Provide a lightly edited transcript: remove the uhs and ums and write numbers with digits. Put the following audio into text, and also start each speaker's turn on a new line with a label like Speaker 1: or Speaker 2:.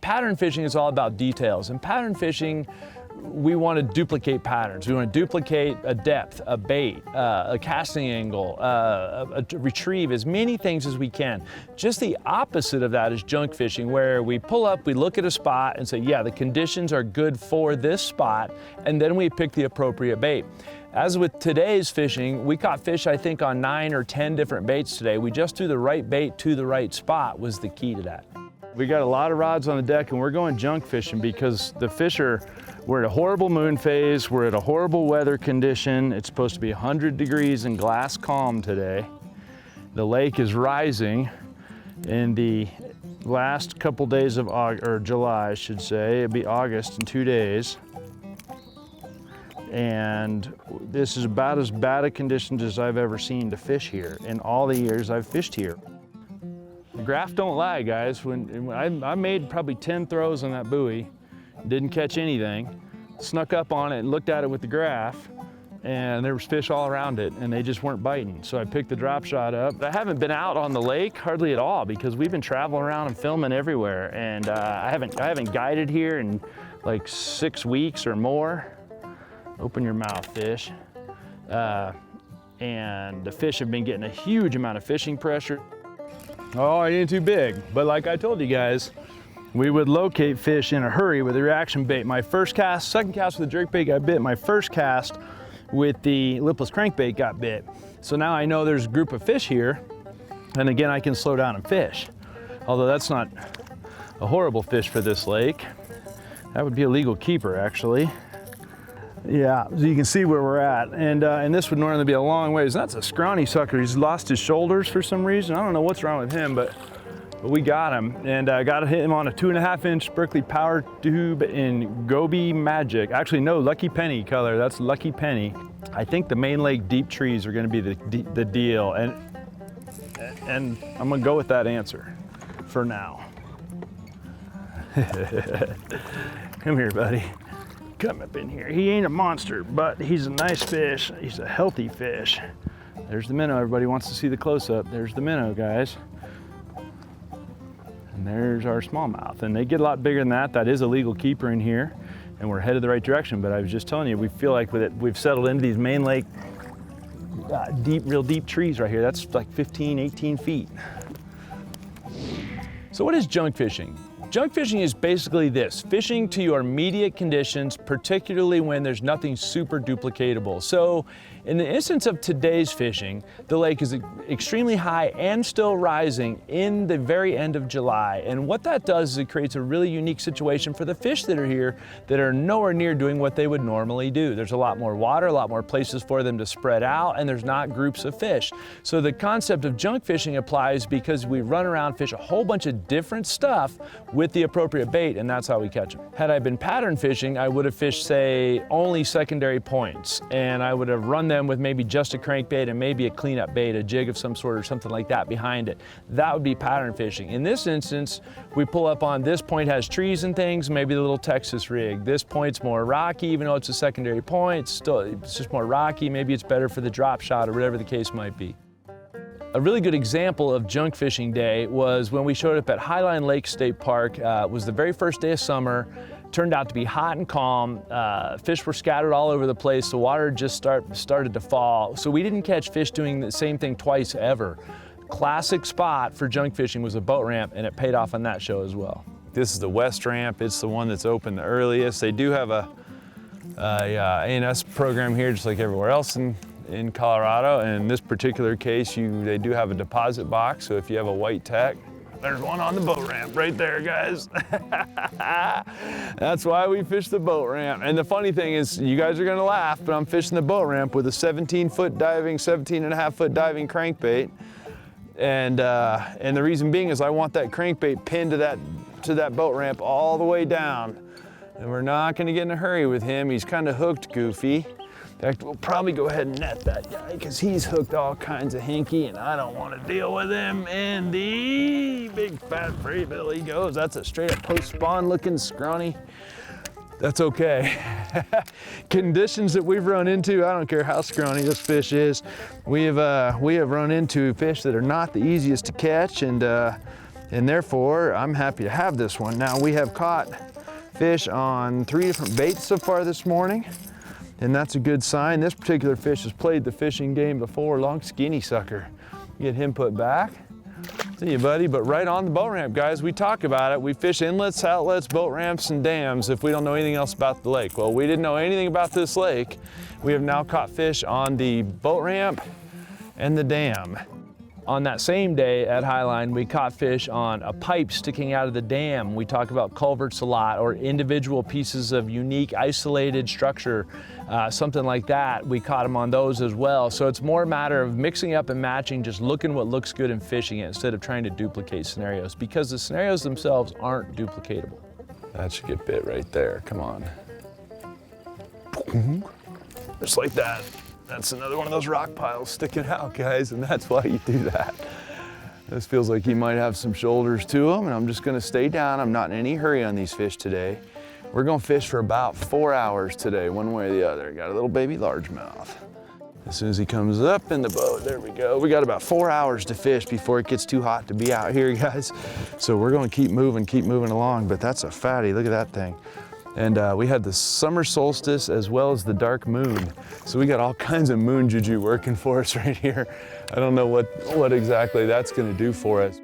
Speaker 1: pattern fishing is all about details. In pattern fishing, we want to duplicate patterns. We want to duplicate a depth, a bait, a casting angle, a retrieve, as many things as we can. Just the opposite of that is junk fishing, where we pull up, we look at a spot and say, yeah, the conditions are good for this spot, and then we pick the appropriate bait. As with today's fishing, we caught fish, I think, on 9 or 10 different baits today. We just threw the right bait to the right spot was the key to that. We got a lot of rods on the deck, and we're going junk fishing because the fish we're at a horrible moon phase, we're at a horrible weather condition. It's supposed to be 100 degrees and glass calm today. The lake is rising in the last couple days of August, or July, I should say. It'll be August in 2 days. And this is about as bad a conditions as I've ever seen to fish here in all the years I've fished here. The graph don't lie, guys. When I made probably 10 throws on that buoy, didn't catch anything, snuck up on it and looked at it with the graph, and there was fish all around it, and they just weren't biting. So I picked the drop shot up. I haven't been out on the lake hardly at all because we've been traveling around and filming everywhere, and I haven't guided here in like 6 weeks or more. Open your mouth, fish. And the fish have been getting a huge amount of fishing pressure. Oh, it ain't too big, but like I told you guys, we would locate fish in a hurry with a reaction bait. My first cast, second cast with the jerkbait got bit. My first cast with the lipless crankbait got bit. So now I know there's a group of fish here, and again, I can slow down and fish. Although that's not a horrible fish for this lake. That would be a legal keeper, actually. Yeah, so you can see where we're at. And this would normally be a long ways. That's a scrawny sucker. He's lost his shoulders for some reason. I don't know what's wrong with him, but we got him. And I got to hit him on a 2.5-inch Berkeley power tube in Gobi Magic. Actually, no, Lucky Penny color. That's Lucky Penny. I think the main lake deep trees are going to be the deal. And I'm going to go with that answer for now. Come here, buddy. Come up in here. He ain't a monster, but he's a nice fish. He's a healthy fish. There's the minnow. Everybody wants to see the close-up. There's the minnow, guys. And there's our smallmouth. And they get a lot bigger than that. That is a legal keeper in here, and we're headed the right direction. But I was just telling you, we feel like with it, we've settled into these main lake, real deep trees right here. That's like 15, 18 feet. So what is junk fishing? Junk fishing is basically this, fishing to your immediate conditions, particularly when there's nothing super duplicatable. So in the instance of today's fishing, the lake is extremely high and still rising in the very end of July. And what that does is it creates a really unique situation for the fish that are here that are nowhere near doing what they would normally do. There's a lot more water, a lot more places for them to spread out, and there's not groups of fish. So the concept of junk fishing applies because we run around, fish a whole bunch of different stuff with the appropriate bait, and that's how we catch them. Had I been pattern fishing, I would have fished, say, only secondary points, and I would have run them with maybe just a crankbait and maybe a cleanup bait, a jig of some sort or something like that behind it. That would be pattern fishing. In this instance, we pull up on this point has trees and things, maybe the little Texas rig. This point's more rocky, even though it's a secondary point, it's just more rocky. Maybe it's better for the drop shot or whatever the case might be. A really good example of junk fishing day was when we showed up at Highline Lake State Park. It was the very first day of summer. Turned out to be hot and calm. Fish were scattered all over the place. The water just started to fall. So we didn't catch fish doing the same thing twice ever. Classic spot for junk fishing was a boat ramp, and it paid off on that show as well. This is the west ramp. It's the one that's open the earliest. They do have a A&S program here, just like everywhere else in Colorado. And in this particular case, they do have a deposit box. So if you have a white tech, there's one on the boat ramp right there, guys. That's why we fish the boat ramp. And the funny thing is, you guys are gonna laugh, but I'm fishing the boat ramp with a 17-foot diving, 17.5-foot diving crankbait. And the reason being is I want that crankbait pinned to that boat ramp all the way down. And we're not gonna get in a hurry with him. He's kind of hooked goofy. In fact, we'll probably go ahead and net that guy because he's hooked all kinds of hinky and I don't want to deal with him. And the big fat free bill he goes. That's a straight up post-spawn looking scrawny. That's okay. Conditions that we've run into, I don't care how scrawny this fish is, we have run into fish that are not the easiest to catch, and
Speaker 2: And therefore, I'm happy to have this one. Now, we have caught fish on 3 different baits so far this morning, and that's a good sign. This particular fish has played the fishing game before, long skinny sucker. Get him put back. See you, buddy, but right on the boat ramp, guys. We talk about it. We fish inlets, outlets, boat ramps, and dams if we don't know anything else about the lake. Well, we didn't know anything about this lake. We have now caught fish on the boat ramp and the dam. On that same day at Highline, we caught fish on a pipe sticking out of the dam. We talk about culverts a lot, or individual pieces of unique isolated structure, something like that. We caught them on those as well. So it's more a matter of mixing up and matching, just looking what looks good and fishing it instead of trying to duplicate scenarios, because the scenarios themselves aren't duplicatable. That should get bit right there, come on. Just like that. That's another one of those rock piles sticking out, guys, and that's why you do that. This feels like he might have some shoulders to him, and I'm just gonna stay down. I'm not in any hurry on these fish today. We're gonna fish for about 4 hours today, one way or the other. Got a little baby largemouth. As soon as he comes up in the boat, there we go. We got about 4 hours to fish before it gets too hot to be out here, guys. So we're gonna keep moving along, but that's a fatty, look at that thing. And we had the summer solstice as well as the dark moon. So we got all kinds of moon juju working for us right here. I don't know what exactly that's gonna do for us.